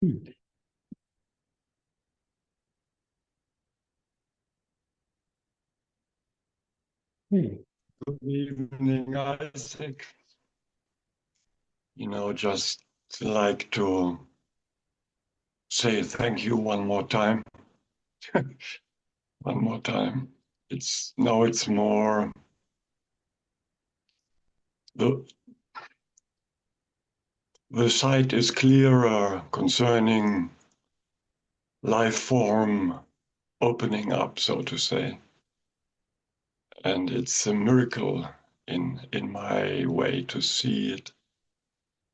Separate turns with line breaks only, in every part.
Hmm. Hey.
Good evening, Isaac. Just like to say thank you one more time. One more time. It's more the the sight is clearer concerning life form opening up, so to say. And it's a miracle in my way to see it.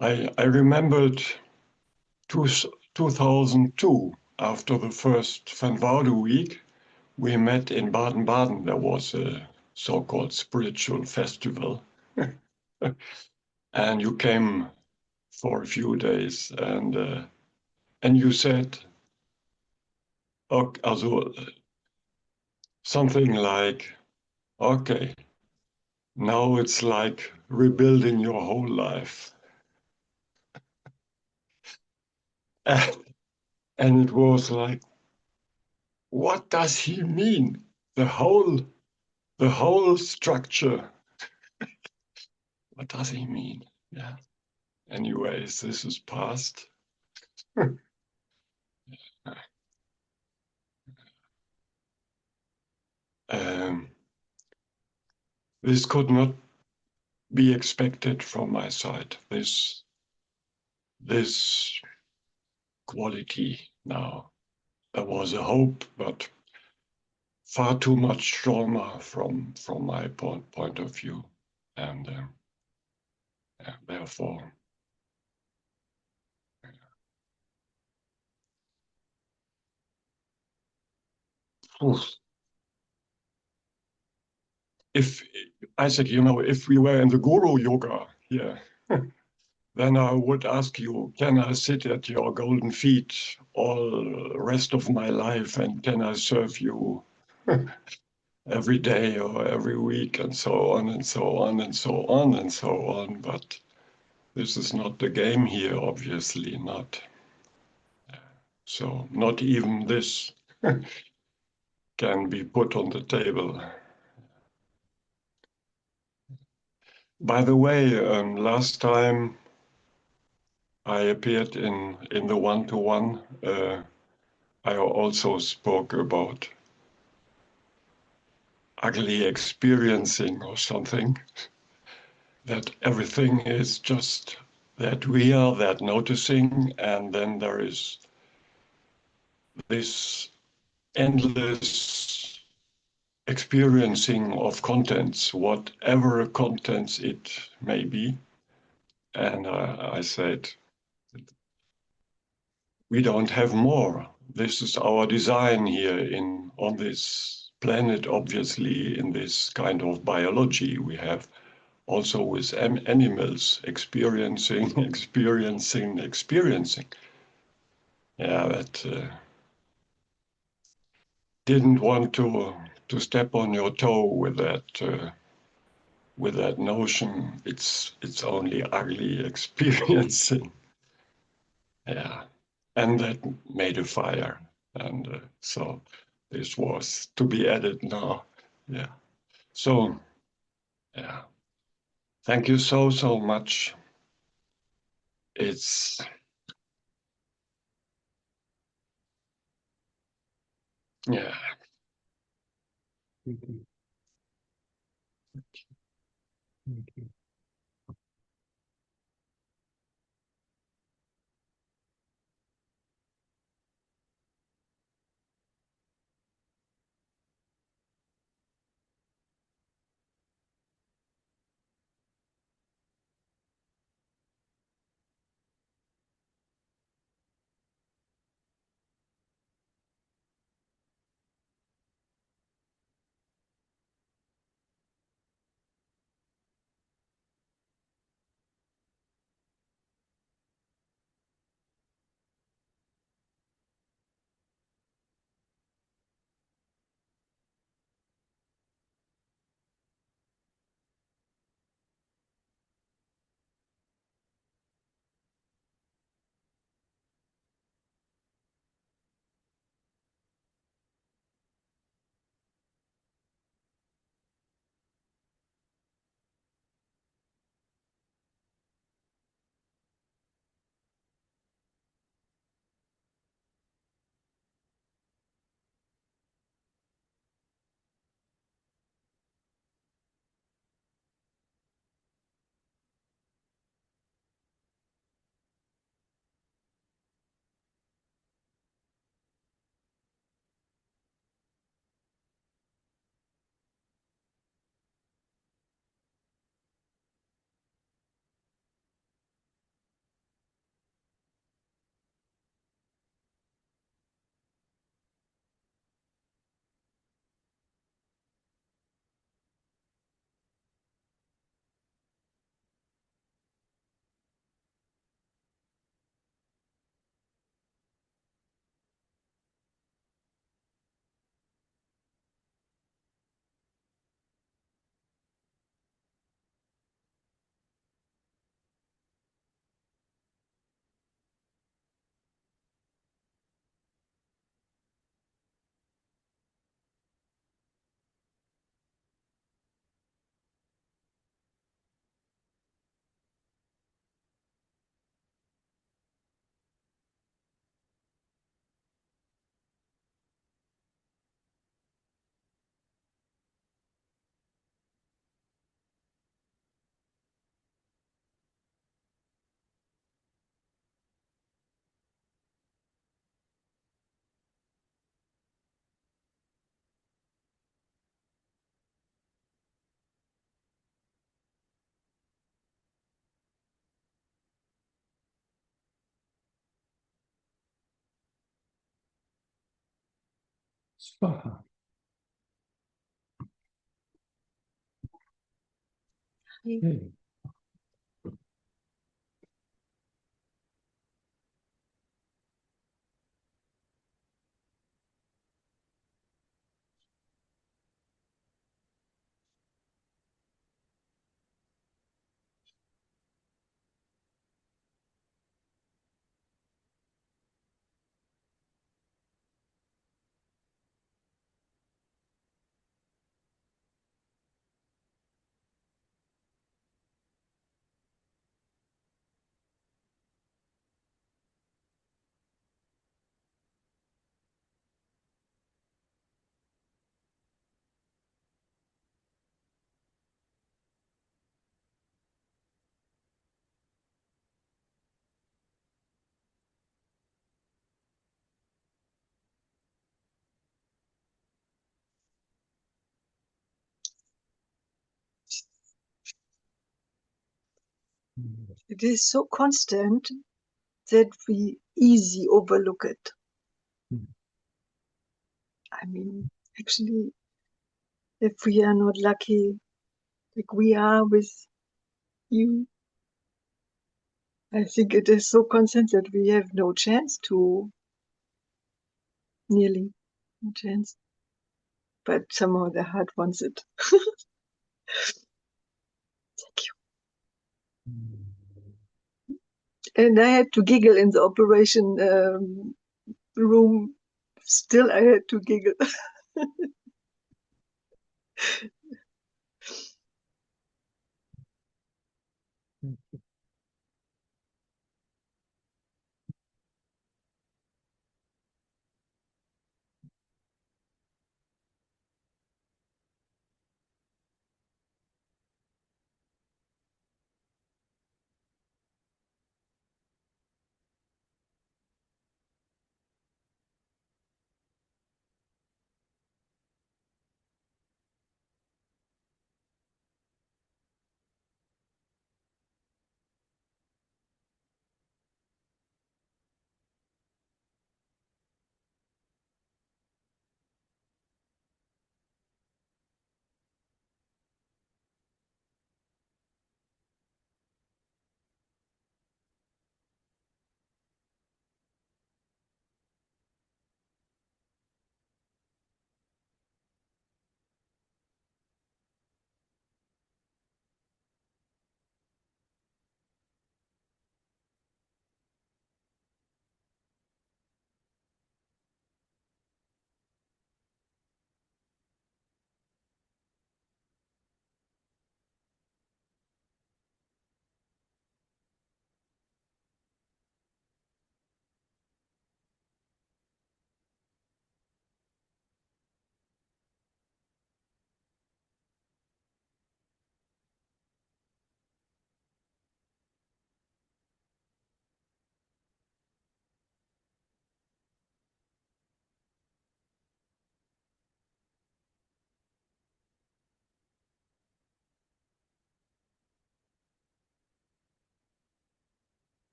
I remembered two, 2002 after the first Van Woude week. We met in Baden-Baden. There was a so-called spiritual festival, and you came for a few days, and you said, okay, also something like, "Okay, now it's like rebuilding your whole life," and it was like, what does he mean? The whole structure. What does he mean? Yeah. Anyways, this is past. Um, this could not be expected from my side, this quality now. There was a hope, but far too much trauma from my point of view. And therefore, oof, if Isaac, if we were in the Guru Yoga here, then I would ask you, can I sit at your golden feet all rest of my life and can I serve you every day or every week and so on and so on and so on and so on. But this is not the game here, obviously not. So not even this can be put on the table. By the way, last time I appeared in the one-to-one, I also spoke about ugly experiencing or something, that everything is just that we are that noticing, and then there is this endless experiencing of contents, whatever contents it may be. And I said, we don't have more. This is our design here on this planet, obviously, in this kind of biology. We have also with animals experiencing, experiencing, experiencing. Yeah, that didn't want to step on your toe with that notion. It's only ugly experiencing. Yeah, and that made a fire, and so this was to be added now. Yeah. So yeah, thank you so much. It's yeah.
Thank you. Thank you. Swaha. Hey.
It is so constant that we easy overlook it. I mean, actually, if we are not lucky, like we are with you, I think it is so constant that we have no chance to, nearly no chance. But somehow the heart wants it. Thank you. And I had to giggle in the operation room. Still, I had to giggle.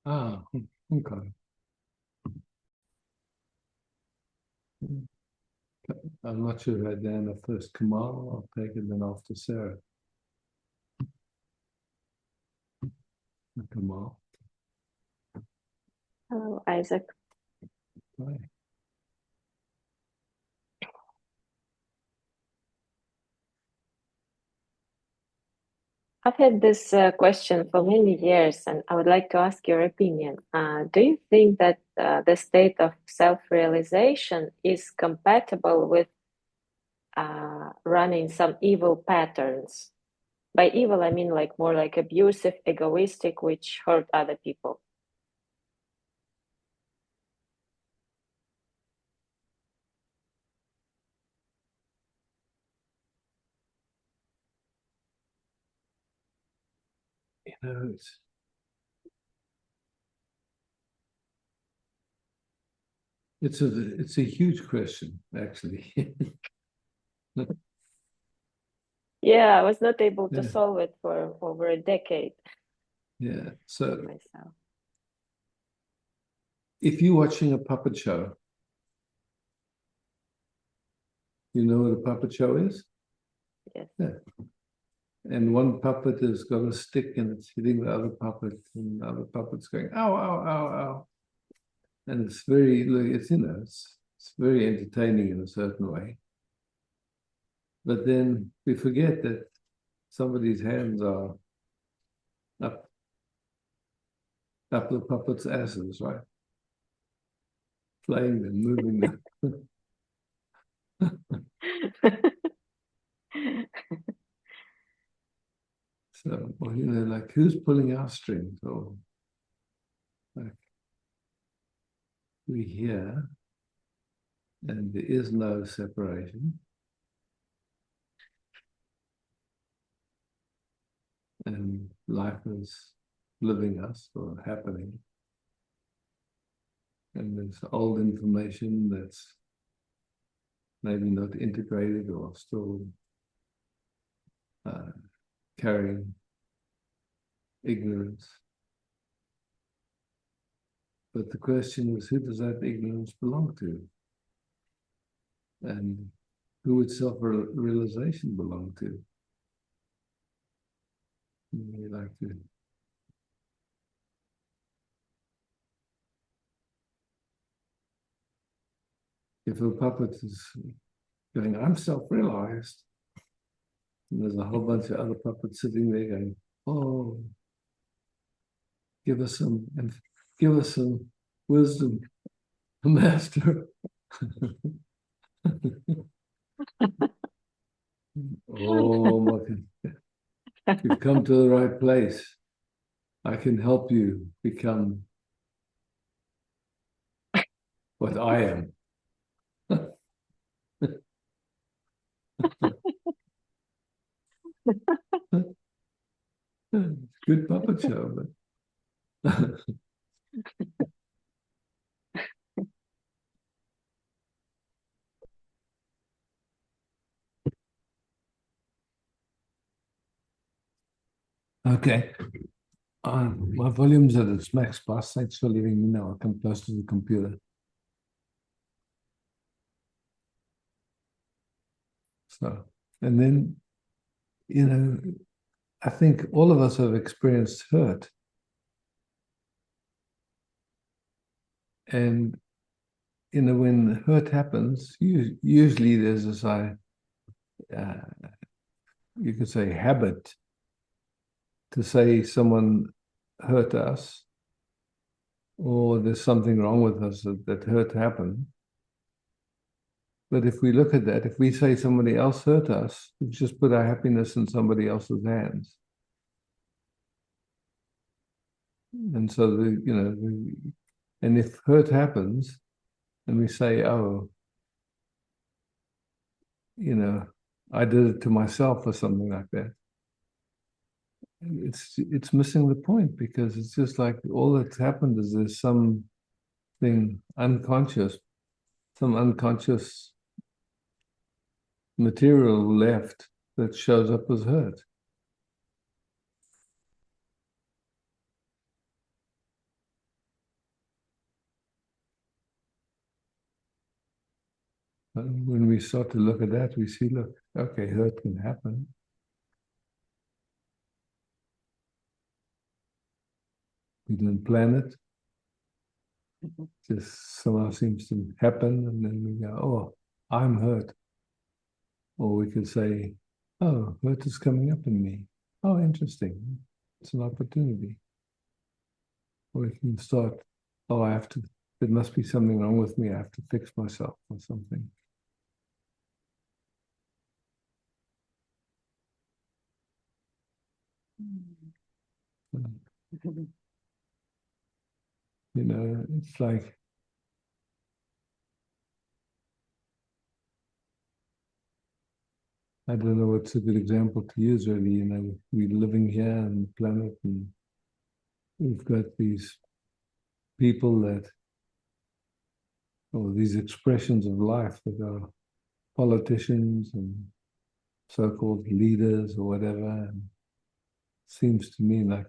Ah, okay. I'm not sure who had Diana first. Kamal, I'll take it then after Sarah. Kamal.
Hello, Isaac.
Right.
I've had this question for many years, and I would like to ask your opinion. Do you think that the state of self-realization is compatible with running some evil patterns? By evil, I mean like more like abusive, egoistic, which hurt other people.
You know, it's a huge question, actually.
Yeah, I was not able to
Yeah.
solve it for over a decade
Yeah. So
myself.
if you're watching a puppet show, you know what a puppet show is?
Yes.
Yeah. And one puppet has got a stick and it's hitting the other puppet, and the other puppet's going, ow, ow, ow, ow. And it's very, it's, you know, it's very entertaining in a certain way. But then we forget that somebody's hands are up the puppet's asses, right? Playing them, moving them. So, well, you know, like who's pulling our strings? Or like we hear, and there is no separation. And life is living us or happening. And there's old information that's maybe not integrated or still carrying ignorance. But the question is, who does that ignorance belong to? And who would self-realization belong to? You like to if a puppet is going, I'm self-realized, and there's a whole bunch of other puppets sitting there going, oh, give us some wisdom, master. Oh, Martin, you've come to the right place. I can help you become what I am. Good puppet show, but okay. My volume's at its max plus. Thanks for leaving me now. I'll come close to the computer. So, and then, you know, I think all of us have experienced hurt. And, you know, when hurt happens, usually there's this, you could say, habit to say someone hurt us or there's something wrong with us that hurt happened. But if we look at that, if we say somebody else hurt us, we've just put our happiness in somebody else's hands. And so, and if hurt happens and we say, oh, you know, I did it to myself or something like that, it's missing the point, because it's just like all that's happened is there's something unconscious, some unconscious material left that shows up as hurt. when we start to look at that, we see, look, okay, hurt can happen. We didn't plan it. Just somehow seems to happen, and then we go, oh, I'm hurt. Or we could say, oh, hurt is coming up in me. Oh, interesting. It's an opportunity. Or we can start, oh, there must be something wrong with me. I have to fix myself or something. You know, it's like, I don't know what's a good example to use really. You know, we're living here on the planet and we've got these people or these expressions of life that are politicians and so-called leaders or whatever. And it seems to me like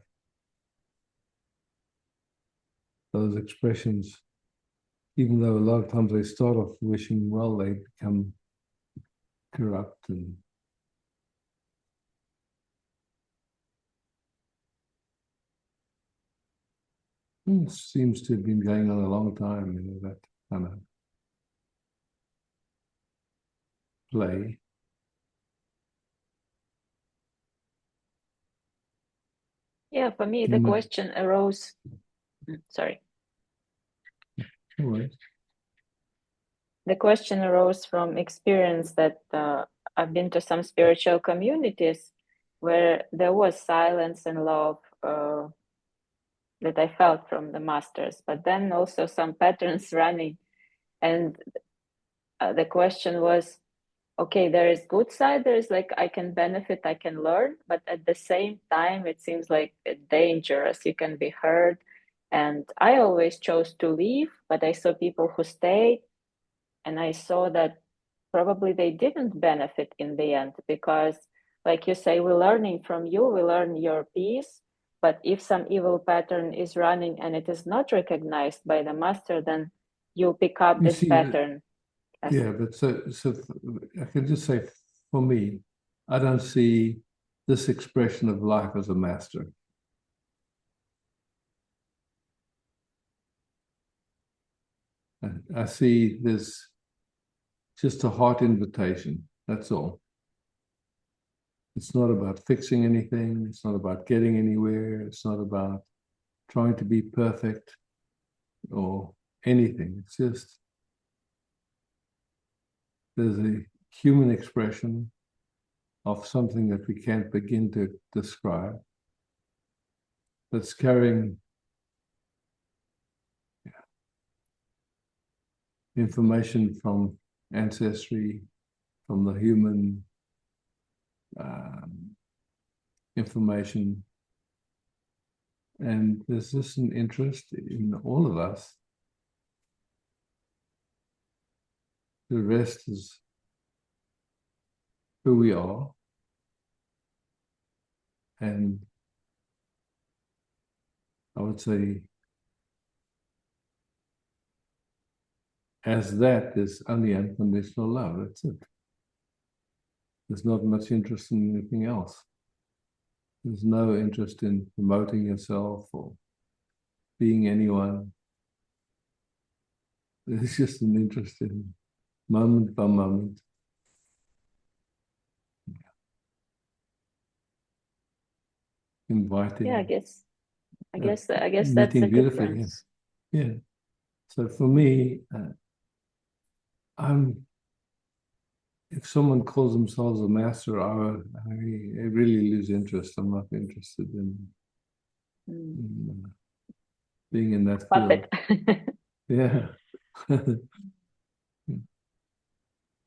those expressions, even though a lot of times they start off wishing well, they become corrupt and it seems to have been going on a long time, you know, that kind of play.
Yeah, for me, the question arose. Sorry.
No worries.
The question arose from experience that I've been to some spiritual communities where there was silence and love that I felt from the masters, but then also some patterns running. And the question was, okay, there is good side, there is like I can benefit, I can learn, but at the same time, it seems like dangerous. You can be hurt. And I always chose to leave, but I saw people who stayed, and I saw that probably they didn't benefit in the end because, like you say, we're learning from you, we learn your piece. But if some evil pattern is running and it is not recognized by the master, then you pick up
You
this
see,
pattern.
yeah, but so I can just say for me, I don't see this expression of life as a master. I see this just a heart invitation. That's all. It's not about fixing anything. It's not about getting anywhere. It's not about trying to be perfect or anything. It's just there's a human expression of something that we can't begin to describe that's carrying information from ancestry, from the human information. And there's just an interest in all of us. The rest is who we are. And I would say, as that, there's only unconditional love. That's it. There's not much interest in anything else. There's no interest in promoting yourself or being anyone. There's just an interest in moment by moment. Inviting.
Yeah, I guess that's
meeting
the
beautifully.
difference.
Yeah. So for me, if someone calls themselves a master, I really lose interest. I'm not interested in being in that field.
Puppet.
Yeah.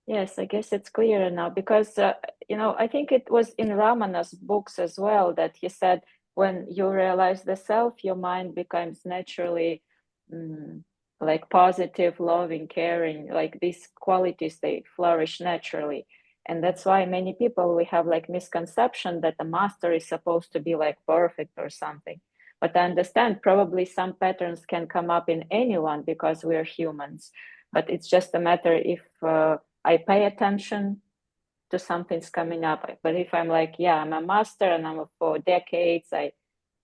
Yes, I guess it's clearer now because, I think it was in Ramana's books as well that he said, when you realize the self, your mind becomes naturally like positive, loving, caring, like these qualities, they flourish naturally. And that's why many people, we have like misconception that the master is supposed to be like perfect or something. But I understand probably some patterns can come up in anyone because we're humans. But it's just a matter if I pay attention to something's coming up. But if I'm like, yeah, I'm a master and I'm for decades, I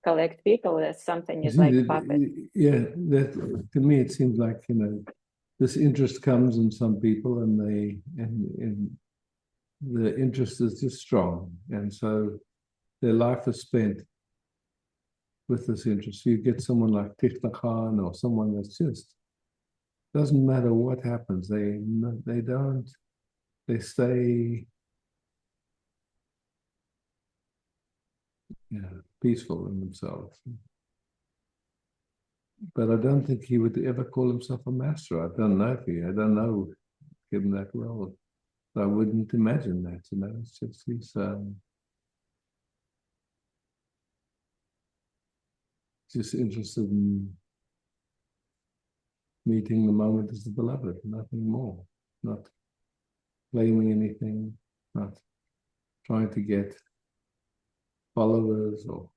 collect people, that something is like puppet.
Yeah, that to me it seems like, you know, this interest comes in some people, and the interest is just strong, and so their life is spent with this interest. You get someone like Tikhta Khan, or someone that's just doesn't matter what happens. They stay, yeah, peaceful in themselves. But I don't think he would ever call himself a master. I don't know him that well. I wouldn't imagine that, you know. It's just he's just interested in meeting the moment as the beloved, nothing more. Not claiming anything, not trying to get followers or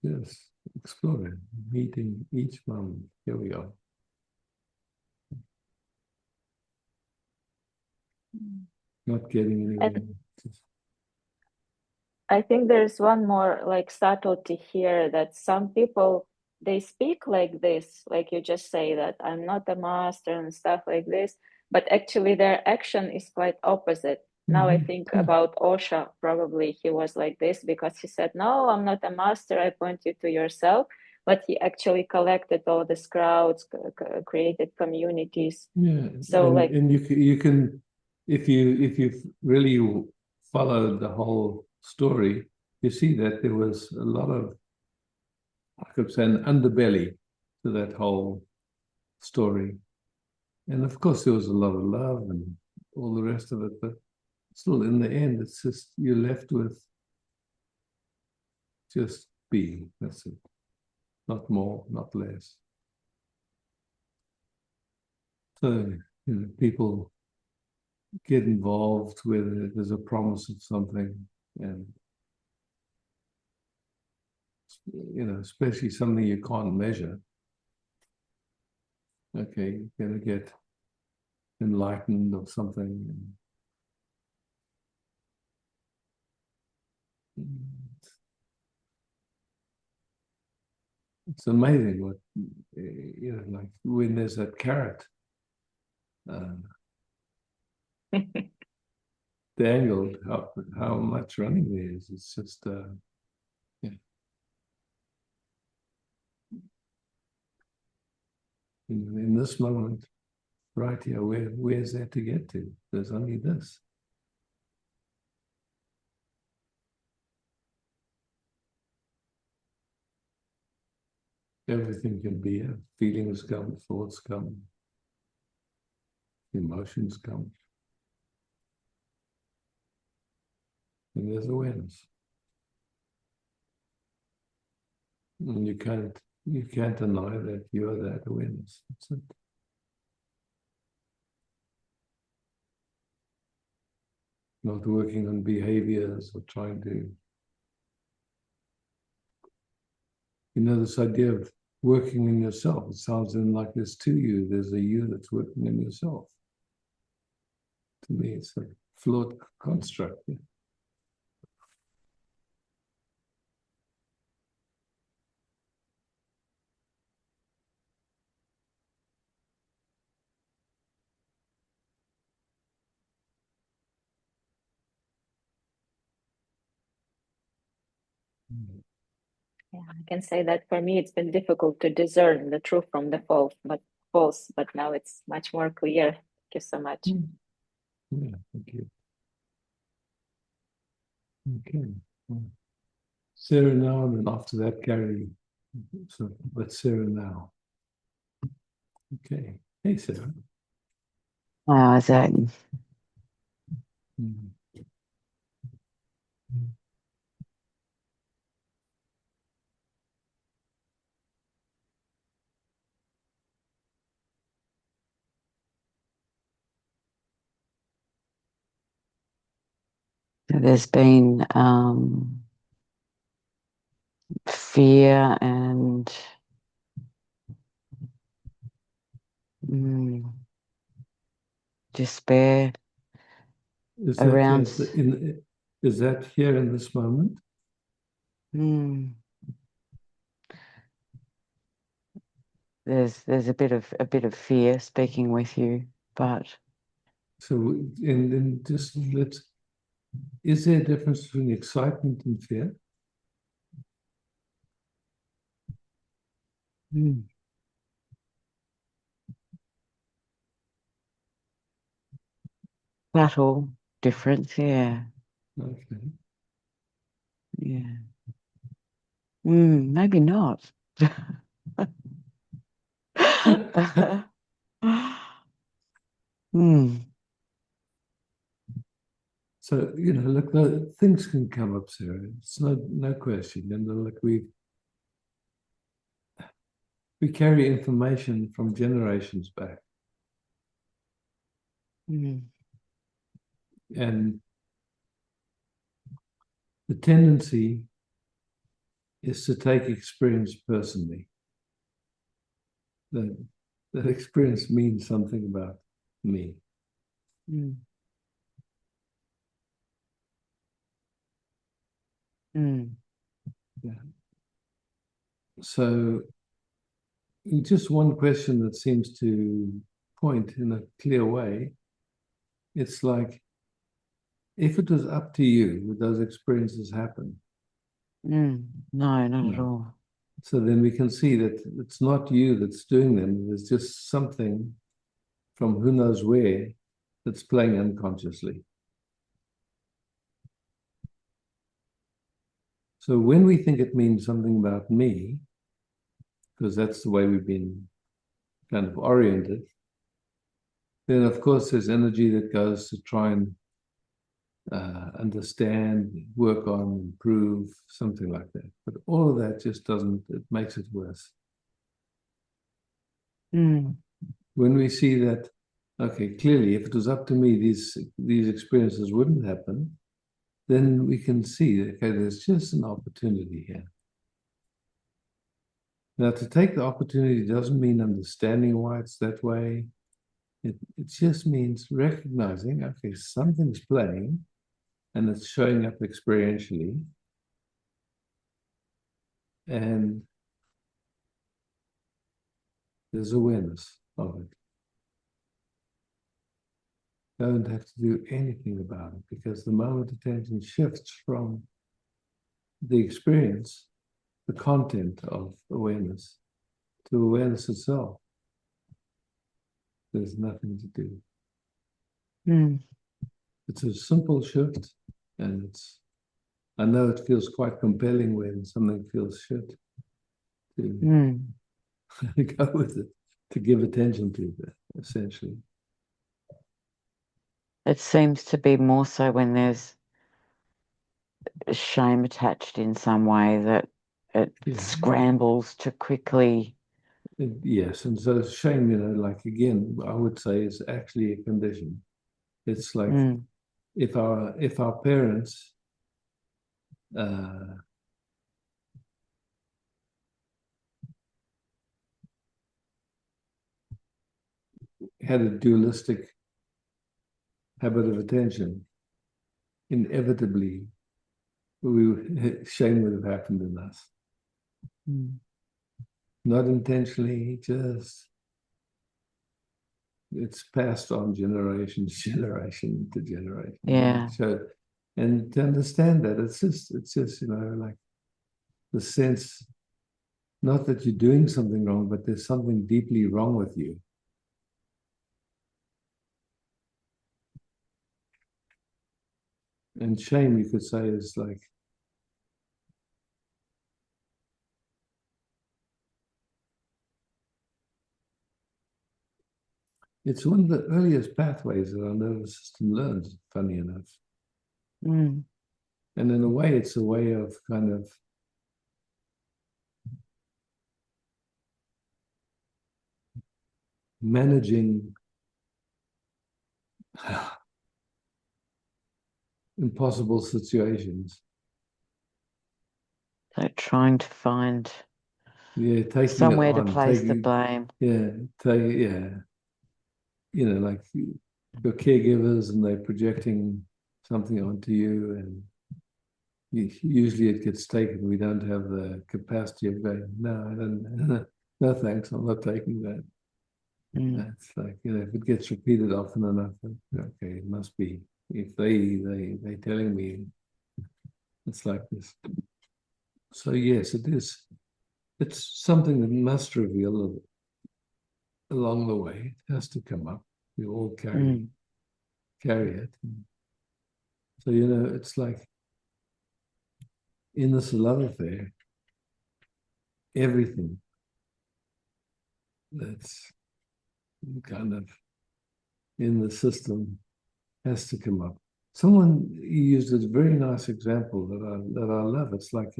just exploring, meeting each moment. Here we are. Not getting anywhere.
I think there's one more like subtlety here, that some people, they speak like this, like you just say that I'm not a master and stuff like this, but actually their action is quite opposite. Now I think about Osho, probably he was like this because he said, no, I'm not a master, I point you to yourself. But he actually collected all these crowds, created communities.
Yeah,
so
and you can if you really followed the whole story, you see that there was a lot of, I could say, an underbelly to that whole story. And of course, there was a lot of love and all the rest of it, but still, in the end, it's just you're left with just being. That's it. Not more, not less. So, you know, people get involved where there's a promise of something, and, you know, especially something you can't measure. Okay, you're going to get enlightened or something. It's amazing what, you know, like when there's that carrot dangled, how much running there is. It's just, yeah. In this moment, right here, where's that to get to? There's only this. Everything can be here. Feelings come, thoughts come, emotions come. And there's awareness. And you can't deny that you're that awareness. That's it. Not working on behaviors or trying to, you know, this idea of working in yourself. It sounds like there's two you. There's a you that's working in yourself. To me, it's a flawed construct. Yeah.
Yeah, I can say that for me, it's been difficult to discern the true from the false, but now it's much more clear. Thank you so much.
Yeah, thank you. Okay. Sarah now, and then after that, Gary. So, but Sarah now. Okay. Hey, Sarah.
Wow, is that there's been fear and mm, despair
Is
around.
is that here in this moment?
Mm, there's a bit of fear speaking with you, but
So, and just is there a difference between excitement and fear?
mm, subtle difference, yeah,
Okay.
yeah. Maybe not. Hmm.
So, look, things can come up, Sarah. It's no question. And look, we carry information from generations back.
Mm,
And the tendency is to take experience personally. That experience means something about me.
mm, mm,
Yeah. So, just one question that seems to point in a clear way. It's like, if it was up to you, would those experiences happen?
no, not at
No.
all.
So then we can see that it's not you that's doing them. There's just something from who knows where that's playing unconsciously. So when we think it means something about me, because that's the way we've been kind of oriented, then of course there's energy that goes to try and understand, work on, improve, something like that. But all of that just doesn't, it makes it worse.
Mm,
When we see that, okay, clearly, if it was up to me, these experiences wouldn't happen, then we can see, okay, there's just an opportunity here. Now, to take the opportunity doesn't mean understanding why it's that way. It just means recognizing, okay, something's playing and it's showing up experientially. And there's awareness of it. Don't have to do anything about it, because the moment attention shifts from the experience, the content of awareness, to awareness itself, there's nothing to do.
mm,
It's a simple shift, and I know it feels quite compelling when something feels shit to
mm.
go with it, to give attention to that, essentially.
It seems to be more so when there's shame attached in some way that it scrambles to quickly.
Yes, and so shame, like again, I would say is actually a condition. It's like
Mm,
if our parents had a dualistic habit of attention, inevitably shame would have happened in us.
mm,
Not intentionally, just it's passed on generation to generation to generation.
yeah.
So, and to understand that it's just like the sense, not that you're doing something wrong, but there's something deeply wrong with you. And shame, you could say, is like it's one of the earliest pathways that our nervous system learns, funny enough.
Mm,
And in a way, it's a way of kind of managing impossible situations.
so trying to find
Yeah, taking it
somewhere to
on,
place the blame.
yeah, yeah. like your caregivers, and they're projecting something onto you, and usually it gets taken. We don't have the capacity of going, no, I don't, no thanks, I'm not taking that. It's like, if it gets repeated often enough, okay, it must be. If they're telling me it's like this. So yes, it is. It's something that must reveal along the way. It has to come up. We all carry it. So it's like in this love affair, everything that's kind of in the system has to come up. Someone used a very nice example that I love. It's like,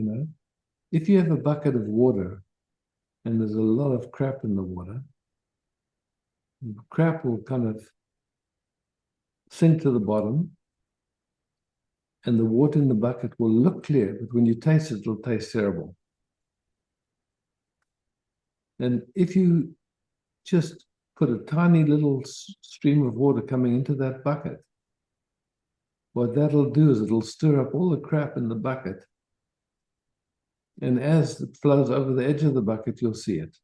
if you have a bucket of water and there's a lot of crap in the water, the crap will kind of sink to the bottom, and the water in the bucket will look clear, but when you taste it, it'll taste terrible. And if you just put a tiny little stream of water coming into that bucket, what that'll do is it'll stir up all the crap in the bucket. And as it flows over the edge of the bucket, you'll see it.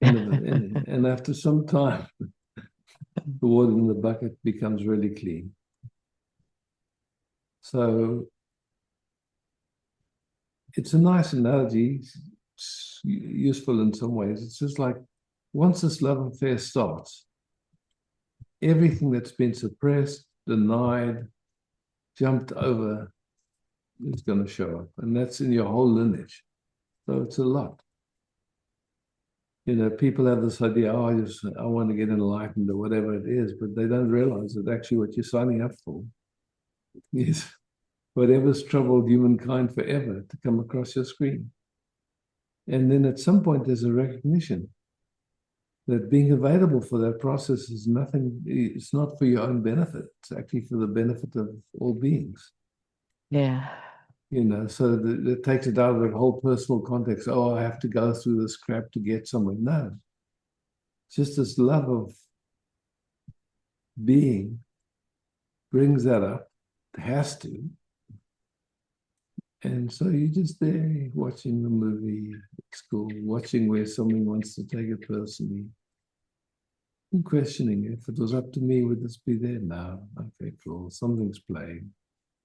And after some time, the water in the bucket becomes really clean. So it's a nice analogy, it's useful in some ways. It's just like once this love affair starts, everything that's been suppressed, denied, jumped over is going to show up. And that's in your whole lineage. So it's a lot. People have this idea, I want to get enlightened or whatever it is, but they don't realize that actually what you're signing up for is whatever's troubled humankind forever to come across your screen. And then at some point, there's a recognition that being available for that process is nothing, it's not for your own benefit. It's actually for the benefit of all beings.
Yeah.
So that takes it out of that whole personal context. Oh, I have to go through this crap to get somewhere. No. It's just this love of being brings that up. It has to. And so you're just there watching the movie at school, watching where someone wants to take it personally, and questioning if it was up to me, would this be there? No. Okay, cool. Something's playing.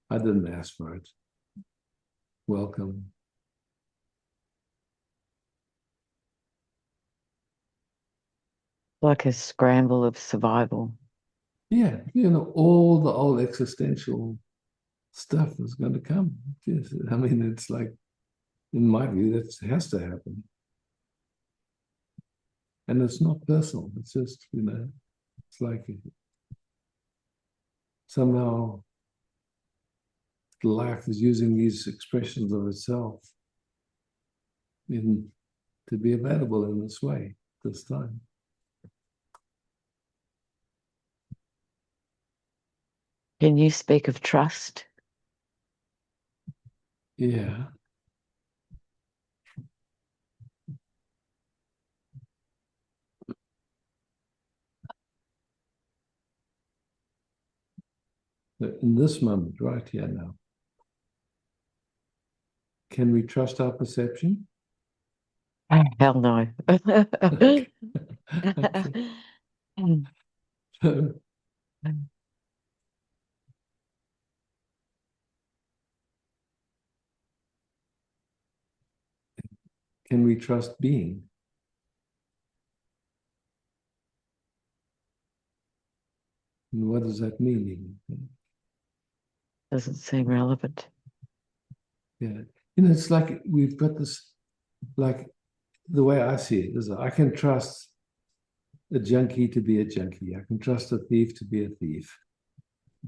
I didn't ask for it. Welcome.
Like a scramble of survival.
Yeah, all the old existential stuff is going to come. Yes, I mean, it's like, in my view, that has to happen. And it's not personal. It's just, it's like somehow life is using these expressions of itself to be available in this way, this time.
Can you speak of trust?
Yeah. In this moment, right here now, can we trust our perception?
Hell no.
Okay. So, can we trust being? And what does that mean?
Doesn't seem relevant.
Yeah. It's like we've got this, like the way I see it is I can trust a junkie to be a junkie. I can trust a thief to be a thief.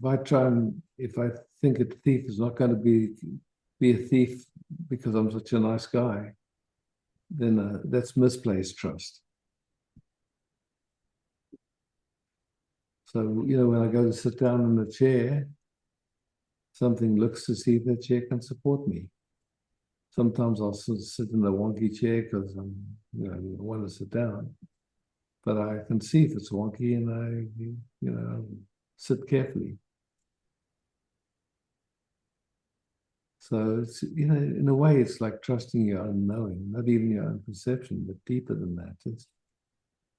If I think a thief is not going to be a thief because I'm such a nice guy, then that's misplaced trust. So, when I go to sit down in a chair, something looks to see if that chair can support me. Sometimes I'll sit in the wonky chair because I want to sit down. but I can see if it's wonky, and I sit carefully. So it's, in a way, it's like trusting your own knowing, not even your own perception, but deeper than that. It's,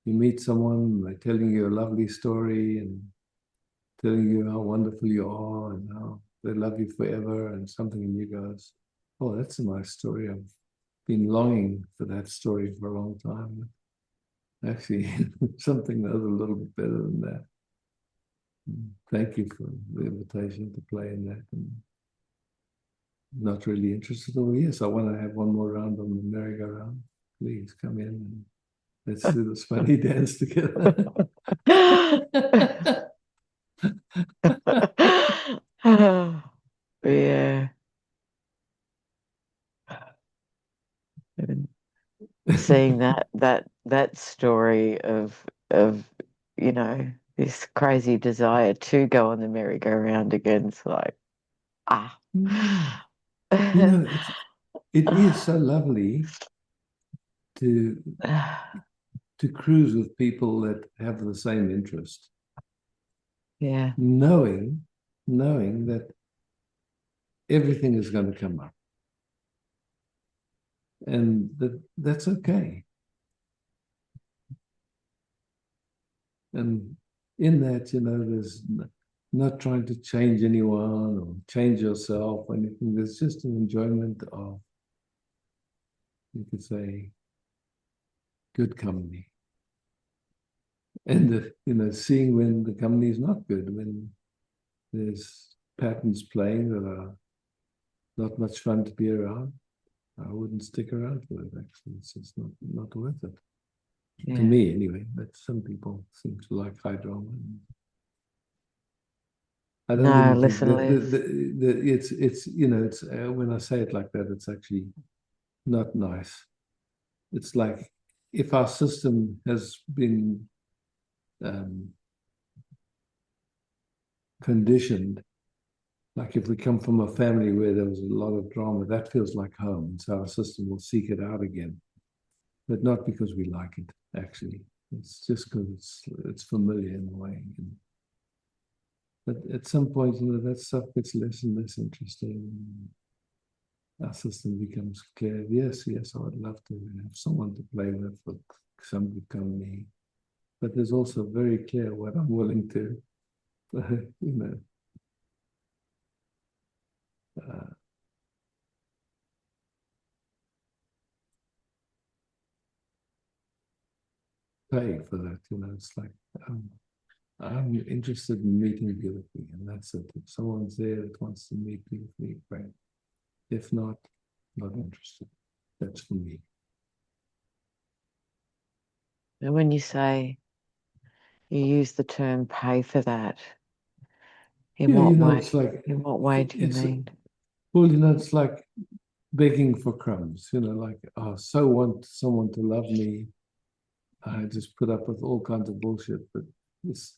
you meet someone, they're telling you a lovely story and telling you how wonderful you are and how they love you forever, and something in you goes, oh, that's a nice story. I've been longing for that story for a long time. Actually, something that was a little bit better than that. Thank you for the invitation to play in that. And not really interested. Oh, yes, I want to have one more round on the merry-go-round. Please come in and let's do this funny dance together.
Yeah. And seeing that story of this crazy desire to go on the merry-go-round again, it's like
It is so lovely to cruise with people that have the same interest.
Yeah.
Knowing that everything is going to come up. And that's okay. And in that, there's not trying to change anyone or change yourself or anything. There's just an enjoyment of, you could say, good company. And, seeing when the company is not good, when there's patterns playing that are not much fun to be around, I wouldn't stick around for it, actually. It's just not worth it.
Yeah.
To me, anyway. But some people seem to like high drama. I don't
No,
even think
listen,
that it's when I say it like that, it's actually not nice. It's like if our system has been conditioned, like if we come from a family where there was a lot of drama, that feels like home. And so our system will seek it out again, but not because we like it, actually. It's just because it's familiar in a way. But at some point, that stuff gets less and less interesting. Our system becomes clear. Yes, I would love to have someone to play with some company. But there's also very clear what I'm willing to, pay for that. It's like I'm interested in meeting beautifully, and that's it. If someone's there that wants to meet beautifully, great. If not, not interested. That's for me.
and when you say you use the term pay for that, in what way?
It's like
In what way do you mean?
Well, it's like begging for crumbs. Like so want someone to love me. I just put up with all kinds of bullshit, but that's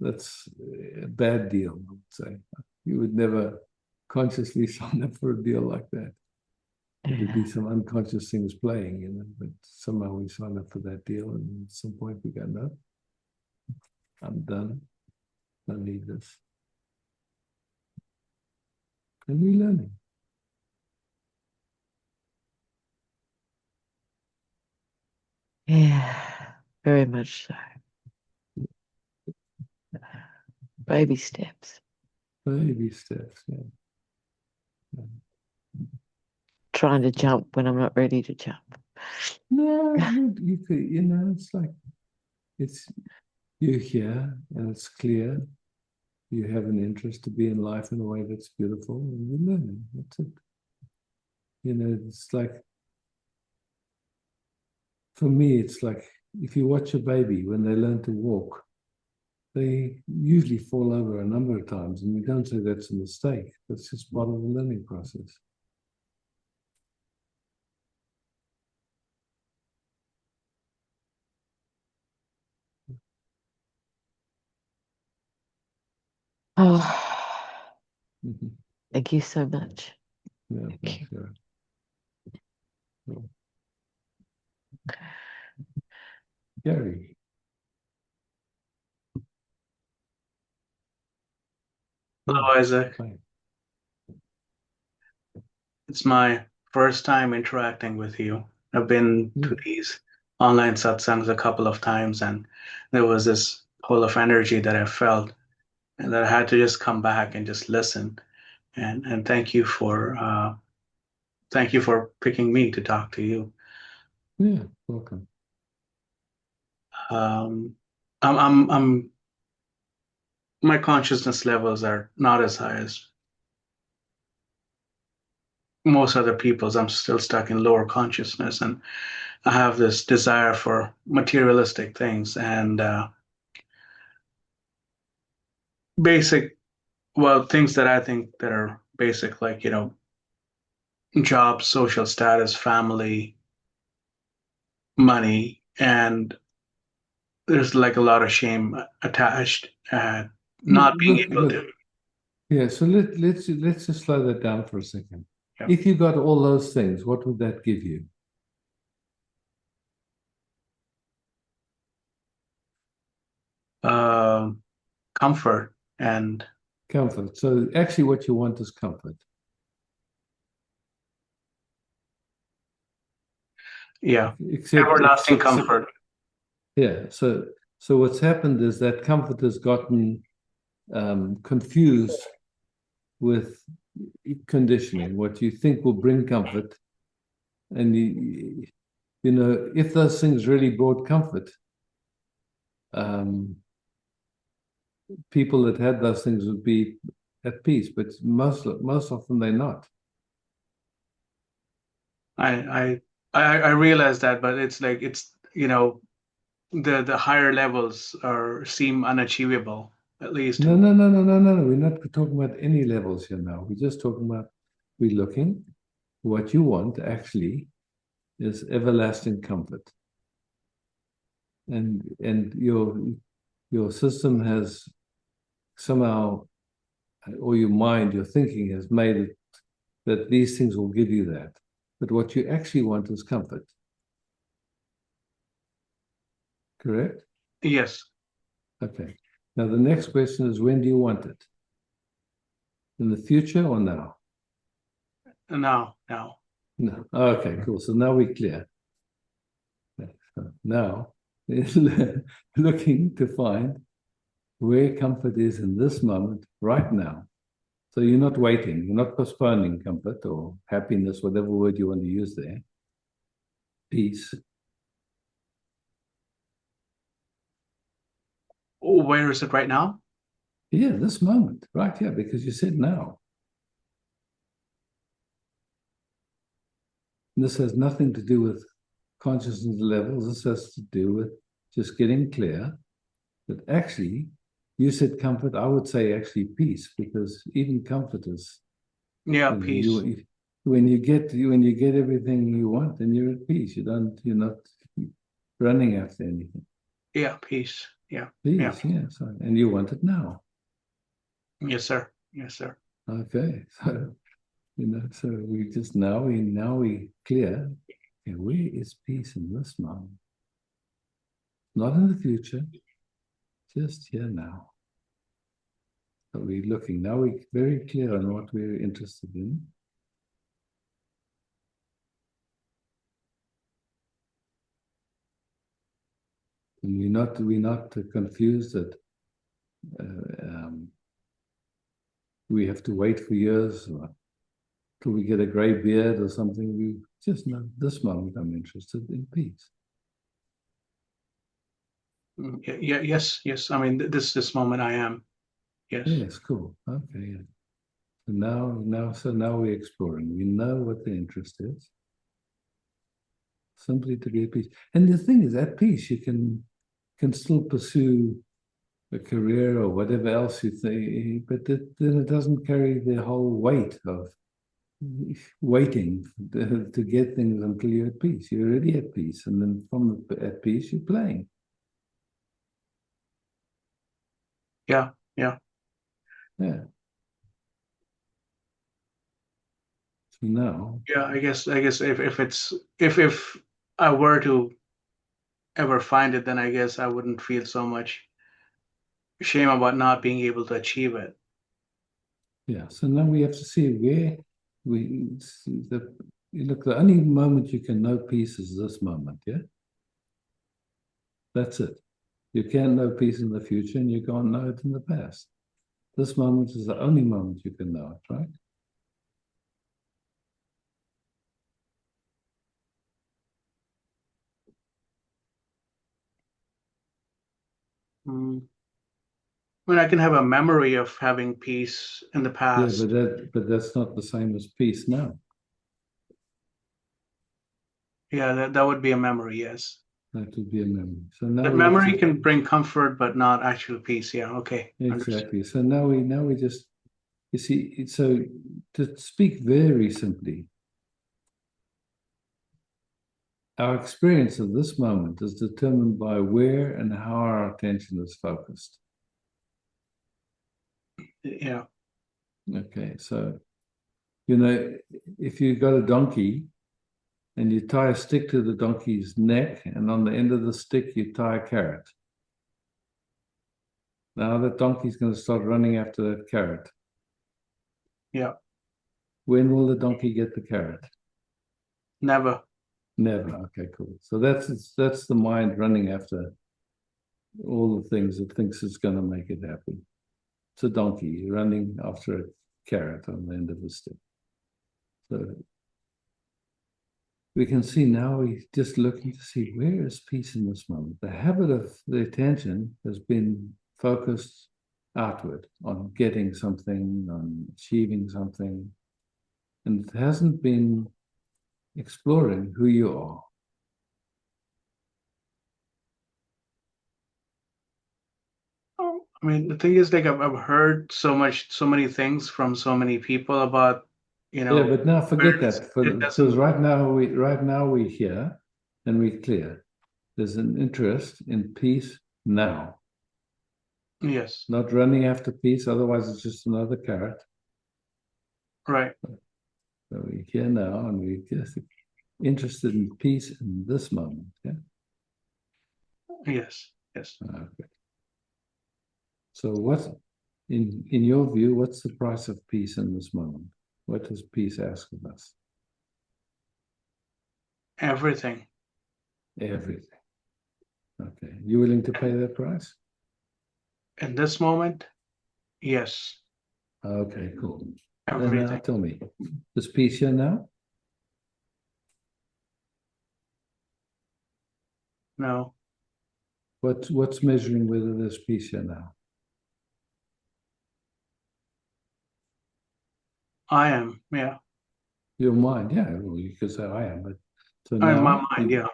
a bad deal, I would say. You would never consciously sign up for a deal like that. There'd be some unconscious things playing, but somehow we sign up for that deal, and at some point we go, no, I'm done. I don't need this. And we're learning.
Yeah, very much so. Baby steps.
Baby steps, yeah.
Trying to jump when I'm not ready to jump.
No, you could, it's like you're here and it's clear. You have an interest to be in life in a way that's beautiful, and you're learning. That's it. It's like, for me, it's like if you watch a baby when they learn to walk, they usually fall over a number of times, and we don't say that's a mistake. That's just part of the learning process.
Oh,
Mm-hmm.
thank you so much.
Yeah,
Thank you.
sure. Gary.
Hello, Isaac.
Hi.
It's my first time interacting with you. I've been to these online satsangs a couple of times, and there was this pull of energy that I felt, and that I had to just come back and just listen. And thank you for picking me to talk to you.
Yeah, welcome.
I'm my consciousness levels are not as high as most other people's. I'm still stuck in lower consciousness, and I have this desire for materialistic things and basic, well, things that I think that are basic, like, job, social status, family, money, and there's like a lot of shame attached at not being able
Look.
to.
Yeah, so let's just slow that down for a second.
Yeah.
If you got all those things, what would that give you?
Comfort and
Comfort. So actually what you want is comfort.
everlasting comfort.
Yeah. So what's happened is that comfort has gotten confused with conditioning. What you think will bring comfort, and if those things really brought comfort, people that had those things would be at peace, but most often they're not.
I realize that, but it's like the higher levels seem unachievable, at least.
No. We're not talking about any levels here now. We're just talking about we're looking. What you want actually is everlasting comfort, and your system has somehow, or your mind, your thinking has made it that these things will give you that. But what you actually want is comfort. Correct?
Yes.
Okay. Now the next question is, when do you want it? In the future or now?
Now.
No. Okay, cool. So now we're clear. Now, looking to find where comfort is in this moment, right now. So you're not waiting, you're not postponing comfort or happiness, whatever word you want to use there. Peace.
Where is it right now?
Yeah, this moment, right here, because you said now. This has nothing to do with consciousness levels. This has to do with just getting clear that actually, you said comfort. I would say actually peace, because even comfort is,
Peace.
When you get everything you want, then you're at peace. You're not running after anything.
Peace.
Peace, yeah. So, and you want it now.
Yes, sir.
Okay, so so we just we clear. Okay, where is peace in this moment? Not in the future, just here now. So we're looking now. We're very clear on what we're interested in. And we're not confused that we have to wait for years till we get a gray beard or something. We just know this moment I'm interested in peace.
Yes. I mean, this moment I am. Yes.
Yes, cool. Okay. Yeah. So now we're exploring. We know what the interest is. Simply to get peace. And the thing is, at peace, you can still pursue a career or whatever else you think, but then it doesn't carry the whole weight of waiting to get things until you're at peace. You're already at peace, and then from at peace, you're playing.
Yeah.
Yeah. So now.
Yeah, I guess if I were to ever find it, then I guess I wouldn't feel so much shame about not being able to achieve it.
Yeah. So now we have to see where look, the only moment you can know peace is this moment, yeah? That's it. You can't know peace in the future and you can't know it in the past. This moment is the only moment you can know it, right?
Mm. I mean, I can have a memory of having peace in the
Yeah,
past.
but that's not the same as peace now.
Yeah, that would be a memory, yes.
That would be a memory. So now
That
we have
memory
to,
can bring comfort, but not actual peace. Yeah, okay. Understood.
exactly. So now we just, you see, so to speak very simply, our experience of this moment is determined by where and how our attention is focused.
Yeah,
Okay, so if you got a donkey and you tie a stick to the donkey's neck, and on the end of the stick you tie a carrot. Now the donkey's going to start running after that carrot.
yeah.
When will the donkey get the carrot?
Never.
Never. Okay, cool. So that's the mind running after all the things it thinks it's going to make it happy. It's a donkey running after a carrot on the end of the stick. So we can see now we're just looking to see where is peace in this moment. The habit of the attention has been focused outward on getting something, on achieving something, and it hasn't been exploring who you are.
I mean, the thing is, like, I've heard so many things from so many people about,
Yeah, but now forget that,
it
because
doesn't.
right now we're here and we're clear. There's an interest in peace now,
Yes,
not running after peace. Otherwise, it's just another carrot.
right.
So we're here now, and we're just interested in peace in this moment. Yeah.
Yes, yes.
Okay. So, in your view, what's the price of peace in this moment? What does peace ask of us?
Everything.
Everything. Okay. You willing to pay that price?
In this moment, yes,
Okay, cool. Then now
everything.
tell me, is peace here now?
No,
What's measuring whether there's peace here now?
I am. Yeah,
Your mind, yeah. Well, you could say I am, but so
in my
now,
mind. Yeah,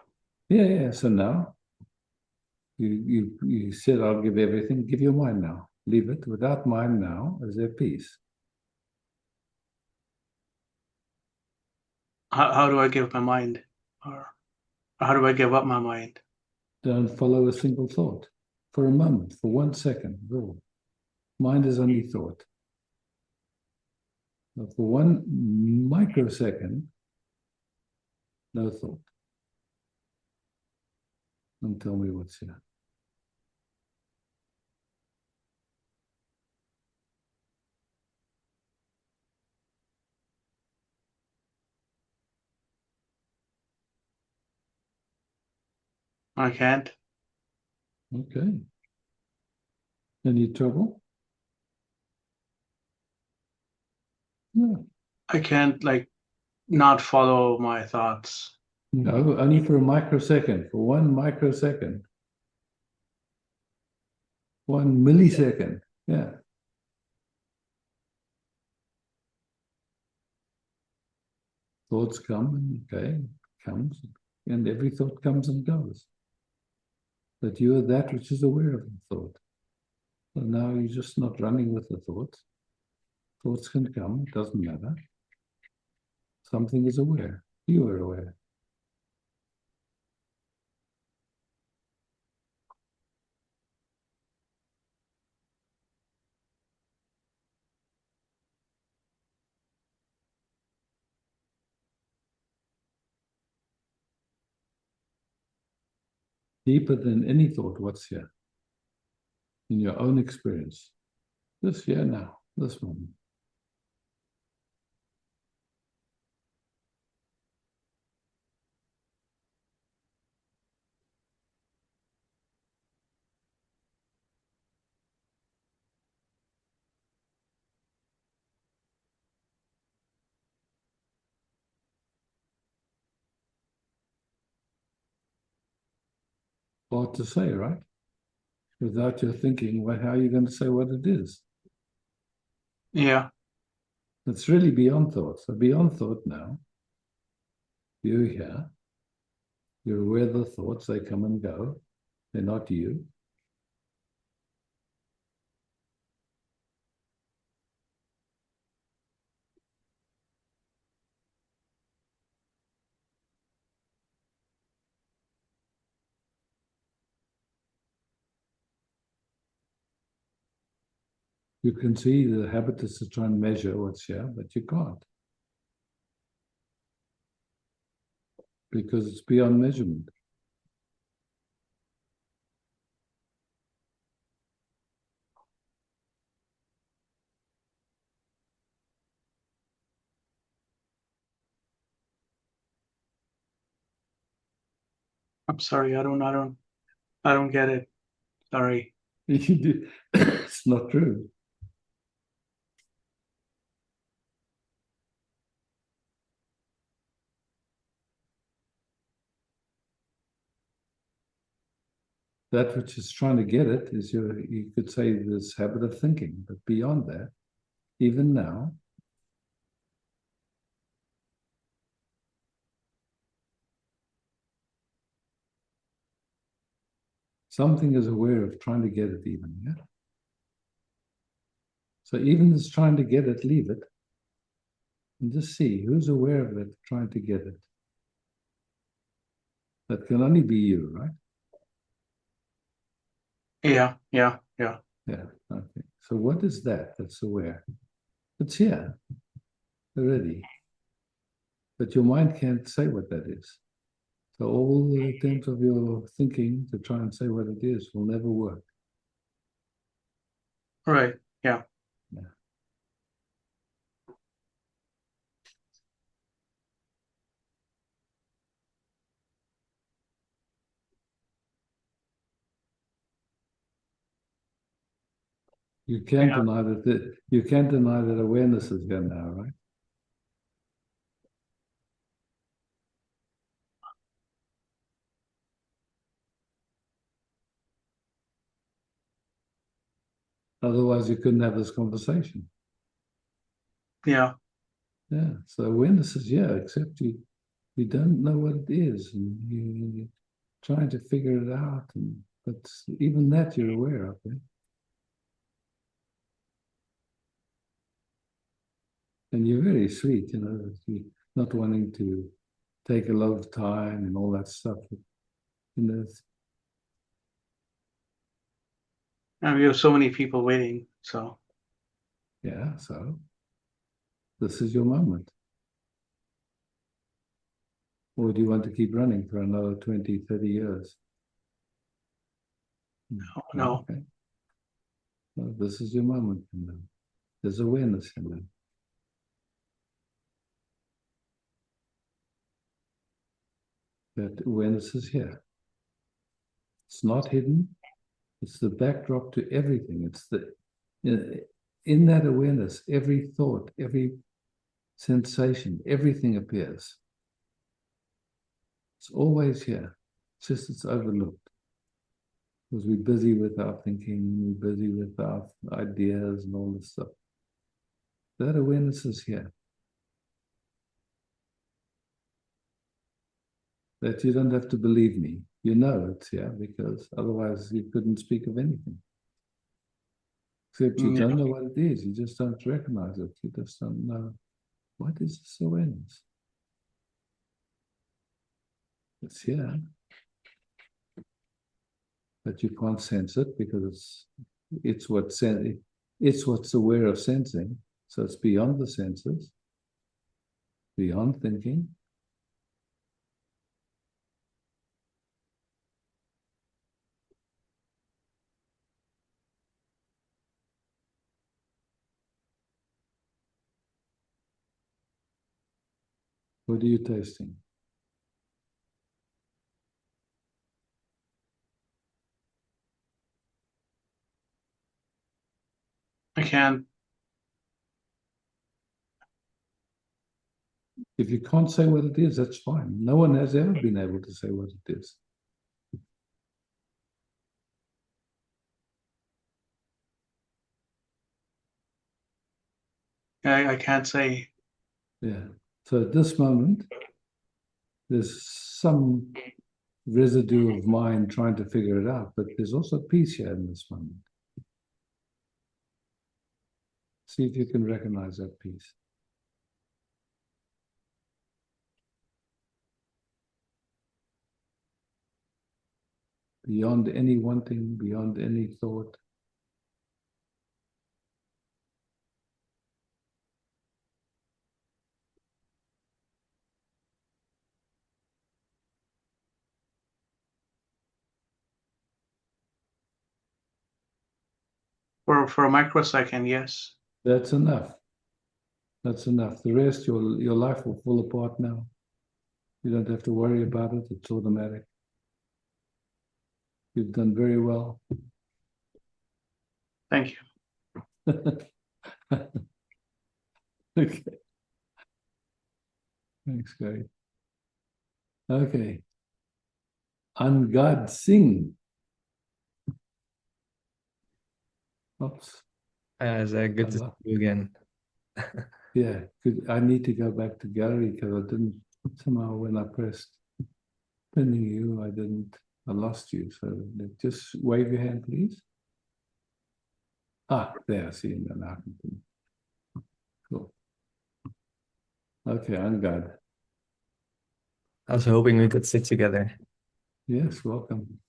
yeah. So now you said I'll give everything. Give your mind now. Leave it without mind now. Is there peace?
how do I give my mind, or how do I give up my mind?
Don't follow a single thought for a moment, for 1 second. All. Mind is only thought. Now, for 1 microsecond, no thought. And tell me what's here.
I can't.
Okay. Any trouble? No.
I can't like not follow my thoughts.
No, only for a microsecond, for 1 microsecond, 1 millisecond. Yeah. Thoughts come and okay, comes, and every thought comes and goes. But you are that which is aware of the thought. So now you're just not running with the thoughts. Thoughts can come, it doesn't matter. Something is aware. You are aware. deeper than any thought. What's here in your own experience? This here now, this moment. Hard to say, right? Without your thinking, well, how are you going to say what it is?
Yeah.
It's really beyond thought. So beyond thought now, you're here. You're aware of the thoughts, they come and go. They're not you. You can see the habit is to try and measure what's here, but you can't. Because it's beyond measurement.
I'm sorry, I don't get it. Sorry.
It's not true. That which is trying to get it is you could say this habit of thinking, but beyond that, even now, something is aware of trying to get it even, yeah? So even this trying to get it, leave it, and just see who's aware of it, trying to get it. That can only be you, right?
Yeah.
Yeah, okay. So what is that that's aware? It's here already. But your mind can't say what that is. So all the attempts of your thinking to try and say what it is will never work.
Right. Yeah.
Yeah. You can't
Yeah.
deny that you can't deny that awareness is here now, right? Otherwise, you couldn't have this conversation.
Yeah.
Yeah. So awareness is here, except you don't know what it is, and you're trying to figure it out. But even that you're aware of it. And you're very sweet, you're not wanting to take a lot of time and all that stuff.
And we have so many people waiting. So
Yeah, so this is your moment. Or do you want to keep running for another 20, 30 years?
no.
Okay. Well, this is your moment. There's awareness in there. That awareness is here. It's not hidden. It's the backdrop to everything. It's in that awareness, every thought, every sensation, everything appears. It's always here. It's just it's overlooked. Because we're busy with our thinking, we're busy with our ideas and all this stuff. That awareness is here. That you don't have to believe me. You know it's here because otherwise you couldn't speak of anything. Except you don't know what it is. You just don't recognize it. You just don't know. What is this awareness? It's here. But you can't sense it because it's what's aware of sensing. So it's beyond the senses, beyond thinking. What are you tasting?
I can't.
If you can't say what it is, that's fine. No one has ever been able to say what it is.
I can't say.
Yeah. So at this moment, there's some residue of mind trying to figure it out, but there's also peace here in this moment. See if you can recognize that peace. Beyond any wanting, beyond any thought.
For a microsecond, yes.
That's enough. That's enough. The rest, your life will fall apart now. You don't have to worry about it. It's automatic. You've done very well.
Thank you.
Okay. Thanks, Gary. Okay. Angad Singh. Oops.
Good to see you again.
Yeah, good. I need to go back to gallery because I didn't, somehow when I pressed pinning you, I lost you. So just wave your hand, please. Ah, there, I see you now. Cool. Okay, Angad.
I was hoping we could sit together.
Yes, welcome.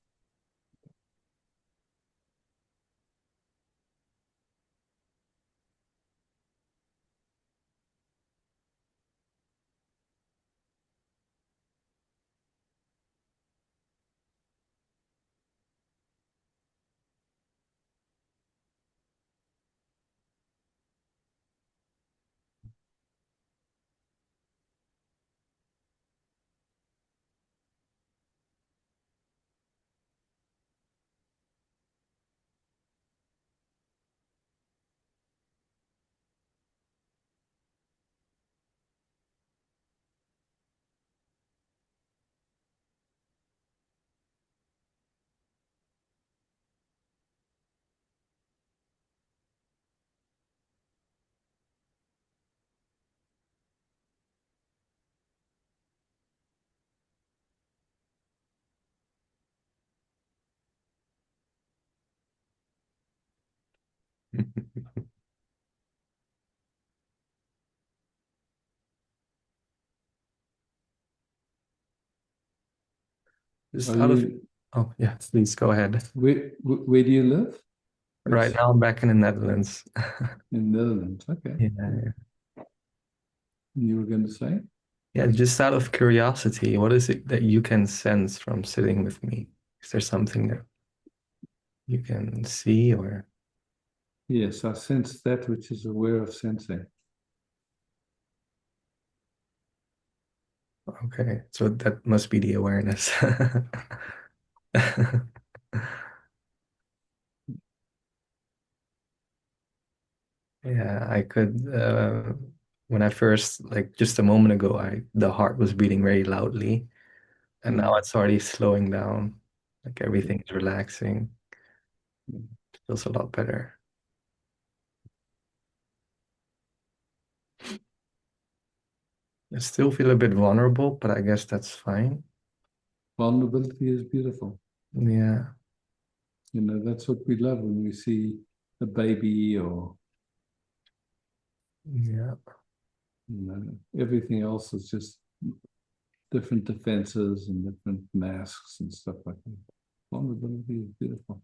Just
Are
out of,
you,
oh yeah, please go ahead.
where do you live?
Right now I'm back in the Netherlands.
In Netherlands. Okay.
Yeah.
You were going to say?
Yeah, just out of curiosity, what is it that you can sense from sitting with me? Is there something that you can see or?
Yes, I sense that which is aware of sensing.
Okay, so that must be the awareness. Yeah, I could when I first like just a moment ago, the heart was beating very loudly, and now it's already slowing down. Like everything is relaxing. Feels a lot better. I still feel a bit vulnerable, but I guess that's fine.
Vulnerability is beautiful.
Yeah.
You know, that's what we love when we see a baby or,
Yeah.
you know, everything else is just different defenses and different masks and stuff like that. Vulnerability is beautiful.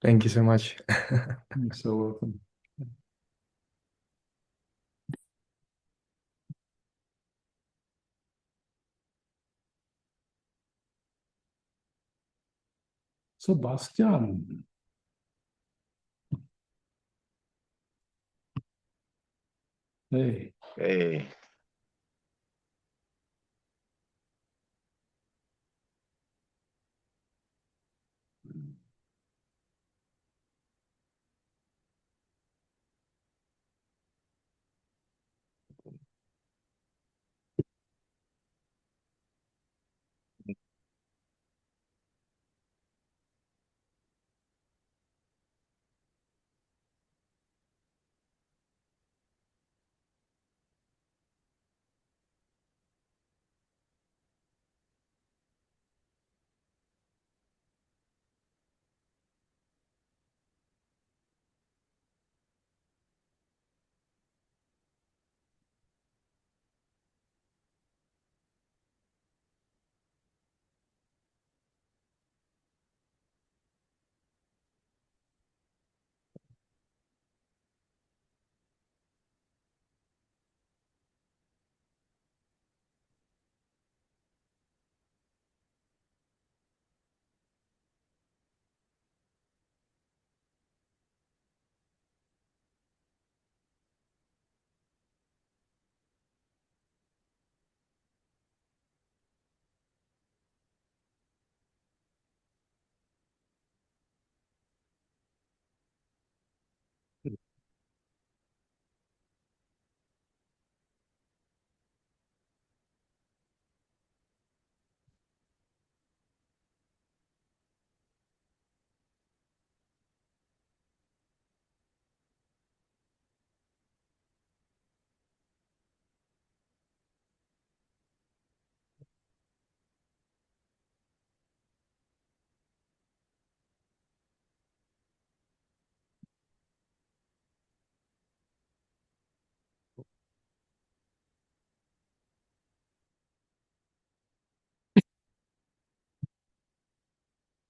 Thank you so much.
You're so welcome. Sebastian. Hey.
Hey.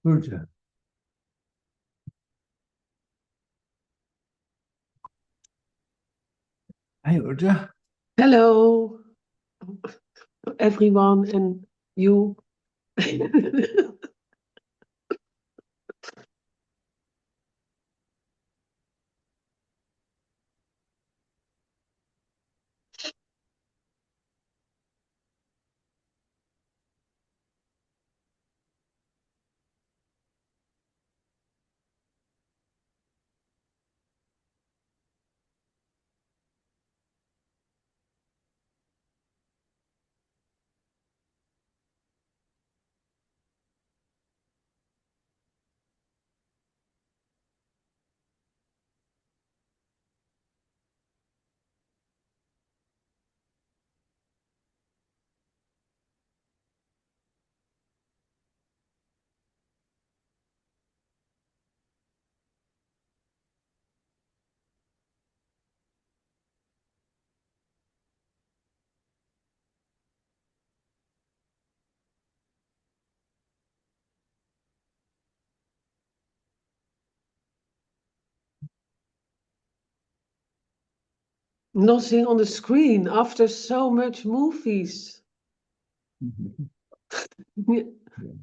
Urja. Hi, Urja.
Hello, everyone, and you. Nothing on the screen after so much movies.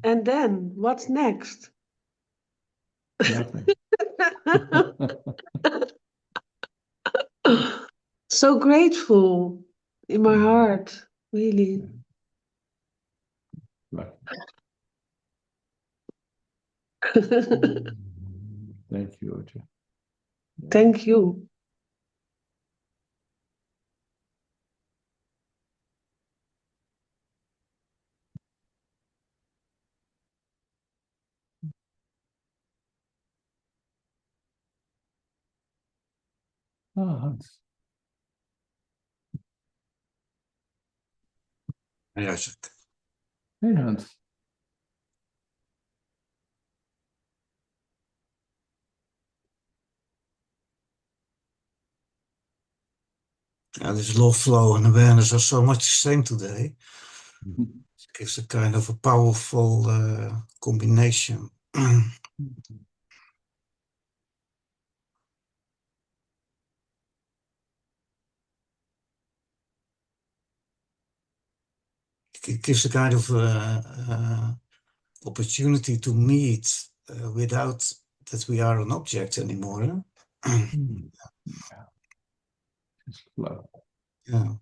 And then, what's next?
Nothing.
So grateful in my heart, really.
Right. Thank you, Urja.
Thank you.
Ah, Hans.
Jacek.
Hey, Hans.
Yeah, this love flow and awareness are so much the same today. It gives a kind of a powerful combination. it gives a kind of opportunity to meet without that we are an object anymore.
Yeah. Just flow.
Yeah.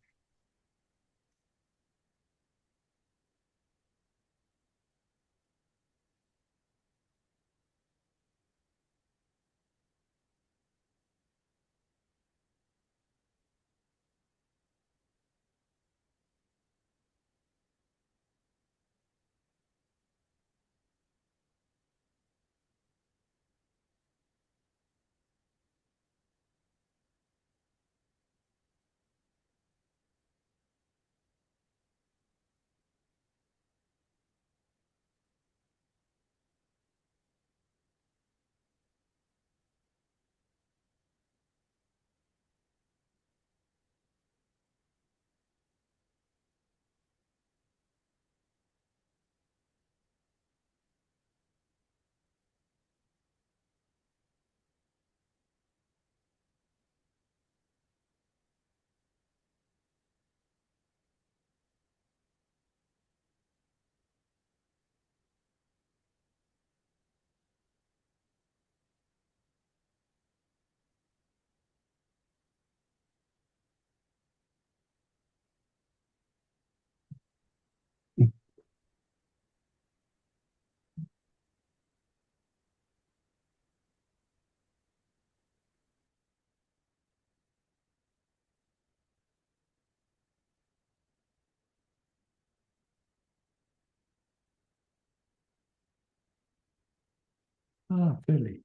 Ah, Philly.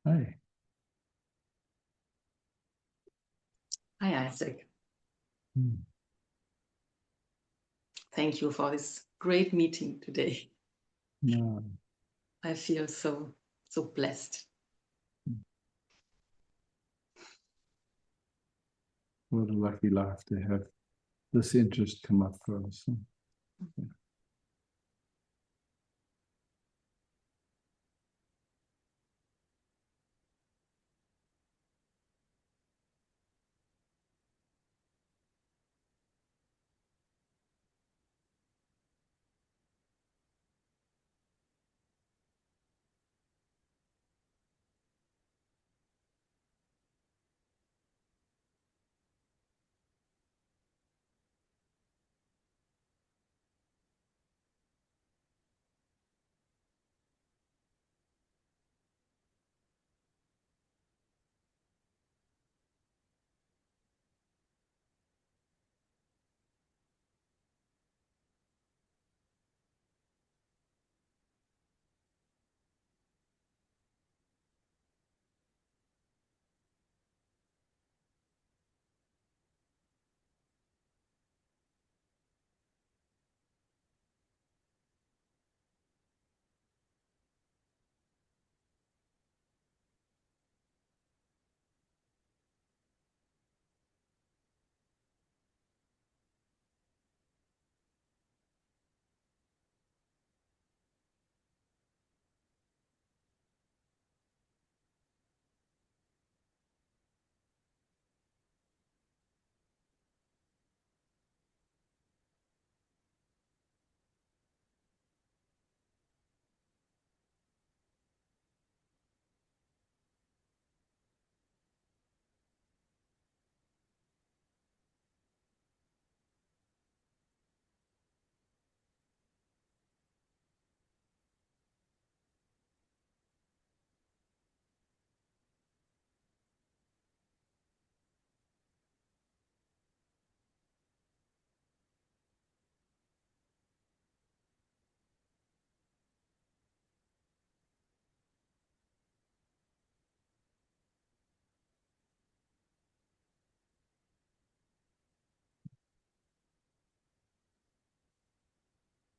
Hi.
Hi, Isaac.
Hmm.
Thank you for this great meeting today.
No.
I feel so blessed.
What a lucky life to have this interest come up for us. Yeah.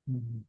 Mhm.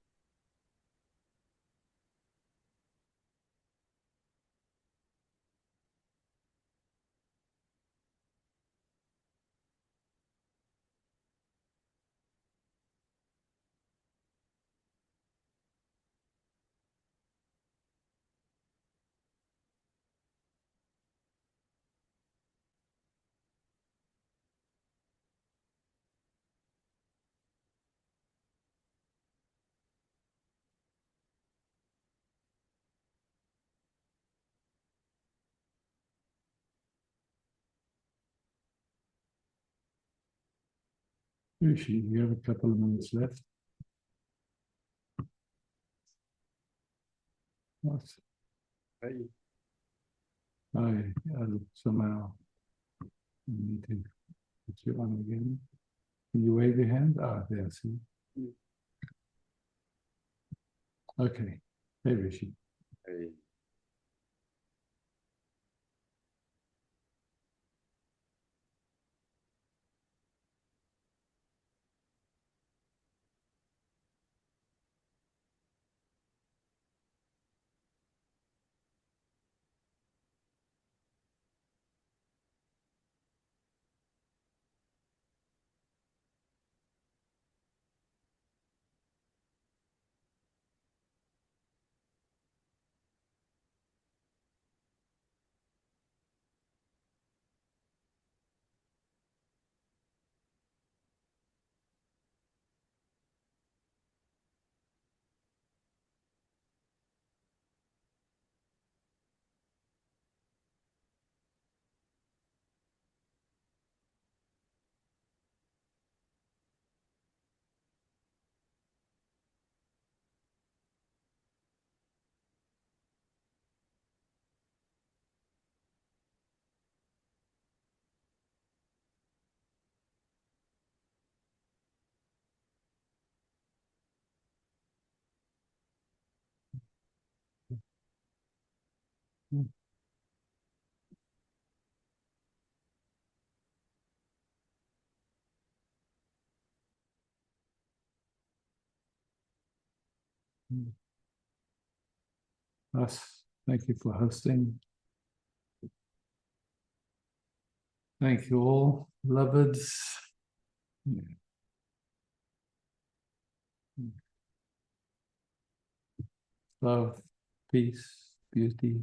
Rishi, you have a couple of minutes left. What? I somehow need to put you on again. Can you wave your hand? Ah, there, see. Okay. Hey, Rishi.
Hey.
Us, thank you for hosting. Thank you all, lovers. Yeah. Love, peace, beauty,